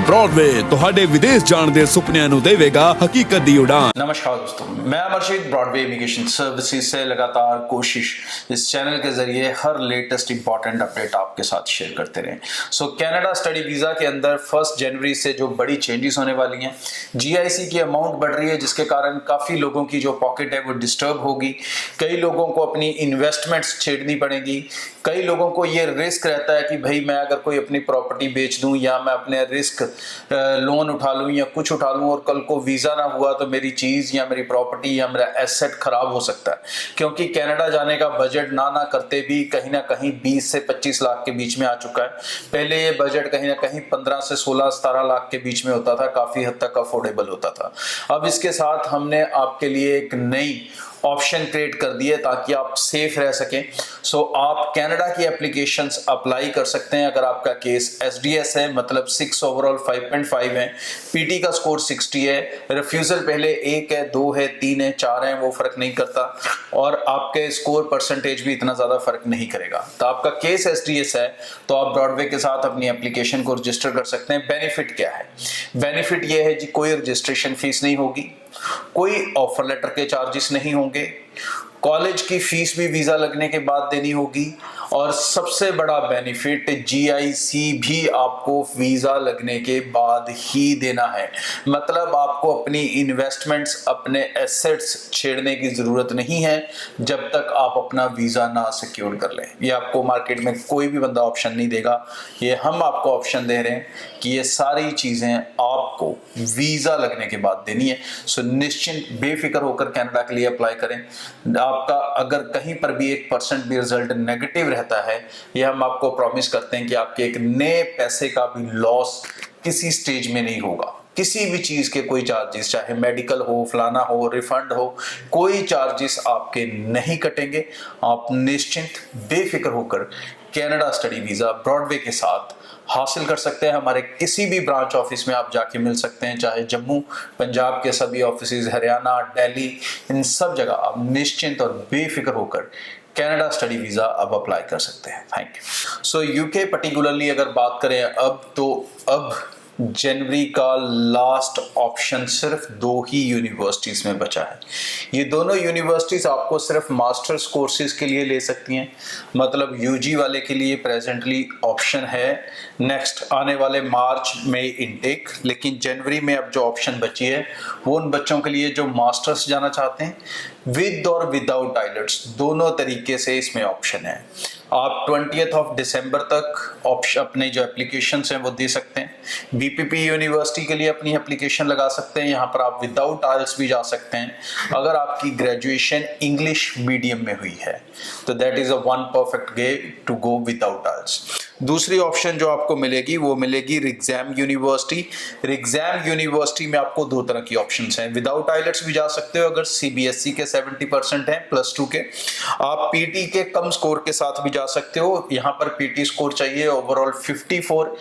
Broadway ਤੁਹਾਡੇ ਵਿਦੇਸ਼ ਜਾਣ ਦੇ ਸੁਪਨਿਆਂ ਨੂੰ ਦੇਵੇਗਾ ਹਕੀਕਤ ਦੀ ਉਡਾਨ। नमस्कार दोस्तों, मैं अमरशीद ब्रॉडवे इमिग्रेशन सर्विसेज से लगातार कोशिश इस चैनल के जरिए हर लेटेस्ट इंपॉर्टेंट अपडेट आपके साथ शेयर करते रहें। कनाडा स्टडी वीज़ा के अंदर 1 जनवरी से जो बड़ी चेंजेस होने वाली हैं, जीआईसी की अमाउंट बढ़ रही है जिसके कारण काफ़ी लोगों की जो पॉकेट है वो डिस्टर्ब होगी। कई लोगों को अपनी इन्वेस्टमेंट्स छेड़नी पड़ेगी। कई लोगों को ये रिस्क रहता है कि भाई मैं अगर कोई अपनी प्रॉपर्टी बेच दूं या मैं अपने रिस्क लोन उठा लूं या कुछ उठा लूं और कल को वीज़ा ना हुआ तो मेरी चीज़ या मेरी प्रॉपर्टी या मेरा एसेट खराब हो सकता है। क्योंकि कनाडा जाने का बजट ना करते भी कहीं ना कहीं 20 से 25 लाख के बीच में आ चुका है। पहले ये बजट कहीं ना कहीं 15 से 16-17 लाख के बीच में होता था, काफ़ी हद तक अफोर्डेबल होता था। अब इसके साथ हमने आपके लिए एक नई ऑप्शन क्रिएट कर दिए ताकि आप सेफ रह सकें। आप कनाडा की एप्लीकेशंस अप्लाई कर सकते हैं अगर आपका केस एसडीएस है, मतलब 6 ओवरऑल 5.5 है, पीटी का स्कोर 60 है, रिफ्यूजल पहले 1 है, 2 है, 3 है, 4 है, वो फर्क नहीं करता और आपके स्कोर परसेंटेज भी इतना ज्यादा फर्क नहीं करेगा। तो आपका केस एसडीएस है तो आप ब्रॉडवे के साथ अपनी एप्लीकेशन को रजिस्टर कर सकते हैं। बेनिफिट क्या है? बेनिफिट ये है जी, कोई रजिस्ट्रेशन फीस नहीं होगी, कोई ऑफर लेटर के चार्जेस नहीं होंगे, कॉलेज की फीस भी वीजा लगने के बाद देनी होगी और सबसे बड़ा बेनिफिट जीआईसी भी आपको वीजा लगने के बाद ही देना है। मतलब आपको अपनी इन्वेस्टमेंट्स, अपने एसेट्स छेड़ने की जरूरत नहीं है जब तक आप अपना वीजा ना सिक्योर कर लें। ये आपको मार्केट में कोई भी बंदा ऑप्शन नहीं देगा, ये हम आपको ऑप्शन दे रहे हैं कि ये सारी चीजें आपको वीजा लगने के बाद देनी है। निश्चिंत बेफिक्र होकर कनाडा के लिए अप्लाई करें। आपका अगर कहीं पर भी 1% भी रिजल्ट नेगेटिव रहता है, ये हम आपको प्रॉमिस करते हैं कि आपके एक नए पैसे का भी लॉस किसी स्टेज में नहीं होगा। किसी भी चीज के कोई चार्जेस, चाहे मेडिकल हो, फलाना हो, रिफंड हो, कोई चार्जेस आपके नहीं कटेंगे। आप निश्चिंत बेफिक्र होकर कनाडा स्टडी वीजा ब्रॉडवे के साथ हासिल कर सकते हैं। हमारे किसी भी ब्रांच ऑफिस में आप जाके मिल सकते हैं, चाहे जम्मू, पंजाब के सभी ऑफिस, हरियाणा, दिल्ली, इन सब जगह आप निश्चिंत और बेफिक्र होकर कनाडा स्टडी वीजा अब अप्लाई कर सकते हैं। Thank you. यूके पर्टिकुलरली अगर बात करें अब जनवरी का लास्ट ऑप्शन सिर्फ 2 ही यूनिवर्सिटीज में बचा है। ये दोनों यूनिवर्सिटीज आपको सिर्फ मास्टर्स कोर्सेज के लिए ले सकती हैं, मतलब यूजी वाले के लिए प्रेजेंटली ऑप्शन है नेक्स्ट आने वाले मार्च में इनटेक, लेकिन जनवरी में अब जो ऑप्शन बची है वो उन बच्चों के लिए जो मास्टर्स जाना चाहते हैं, विद और विदाउट आइलेट्स दोनों तरीके से इसमें ऑप्शन है। आप 20 दिसंबर तक ऑप्शन अपने जो एप्लीकेशन हैं वो दे सकते हैं। बीपीपी यूनिवर्सिटी के लिए अपनी एप्लीकेशन लगा सकते हैं, यहाँ पर आप विदाउट आइल्स भी जा सकते हैं अगर आपकी ग्रेजुएशन इंग्लिश मीडियम में हुई है, तो that is a one perfect way to go without aisles. दूसरी ऑप्शन जो आपको मिलेगी वो मिलेगी रिग्जाम यूनिवर्सिटी। रिग्जाम यूनिवर्सिटी में आपको 2 तरह की ऑप्शंस हैं, विदाउट आइलेट्स भी जा सकते हो अगर सीबीएसई के 70% हैं +2 के, आप पीटी के कम स्कोर के साथ भी जा सकते हो। यहाँ पर पीटी स्कोर चाहिए ओवरऑल 54,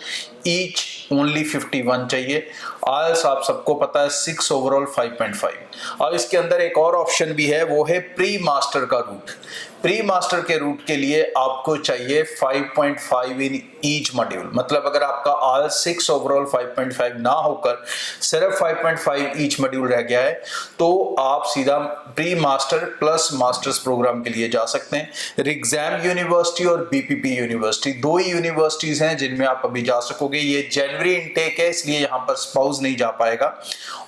ईच ओनली 51 चाहिए। आइल्स आप सबको पता है 6 ओवरऑल 5.5। और इसके अंदर एक और ऑप्शन भी है, वो है प्री मास्टर का रूट। प्री मास्टर के रूट के लिए आपको चाहिए 5.5 इन ईच मॉड्यूल, मतलब अगर आपका आल 6 ओवरऑल 5.5 ना होकर सिर्फ 5.5 ईच मॉड्यूल रह गया है तो आप सीधा pre master plus masters programme के लिए जा सकते हैं। रिग्जाम यूनिवर्सिटी और बीपीपी यूनिवर्सिटी 2 ही यूनिवर्सिटीज हैं जिनमें आप अभी जा सकोगे। ये जनवरी इनटेक है इसलिए यहाँ पर स्पाउस नहीं जा पाएगा।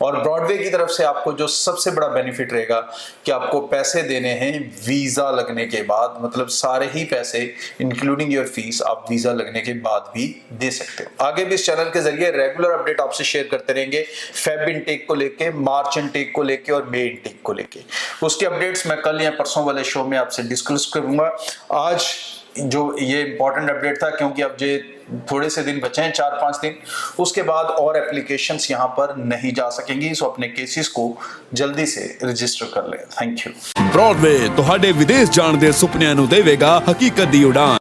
और ब्रॉडवे की तरफ से आपको जो सबसे बड़ा बेनिफिट रहेगा कि आपको पैसे देने हैं वीजा लगने के बाद, मतलब सारे ही पैसे इंक्लूडिंग योर फीस आप वीजा लगने के बाद भी दे सकते हो। आगे भी इस चैनल के जरिए रेगुलर अपडेट आपसे शेयर करते रहेंगे, फेब इनटेक को लेके, मार्च इनटेक को लेके और मई इनटेक को लेके। उसके अपडेट्स मैं कल या परसों वाले शो में आपसे डिस्कस करूंगा। आज जो ये इंपॉर्टेंट अपडेट था क्योंकि अब ये थोड़े से दिन बचे हैं, 4-5 दिन, उसके बाद और एप्लीकेशंस यहाँ पर नहीं जा सकेंगी। अपने केसेस को जल्दी से रजिस्टर कर लें। Thank you. ब्रॉडवे ਤੁਹਾਡੇ ਵਿਦੇਸ਼ ਜਾਣ ਦੇ ਸੁਪਨਿਆਂ ਨੂੰ ਦੇਵੇਗਾ ਹਕੀਕਤ ਦੀ ਉਡਾਨ।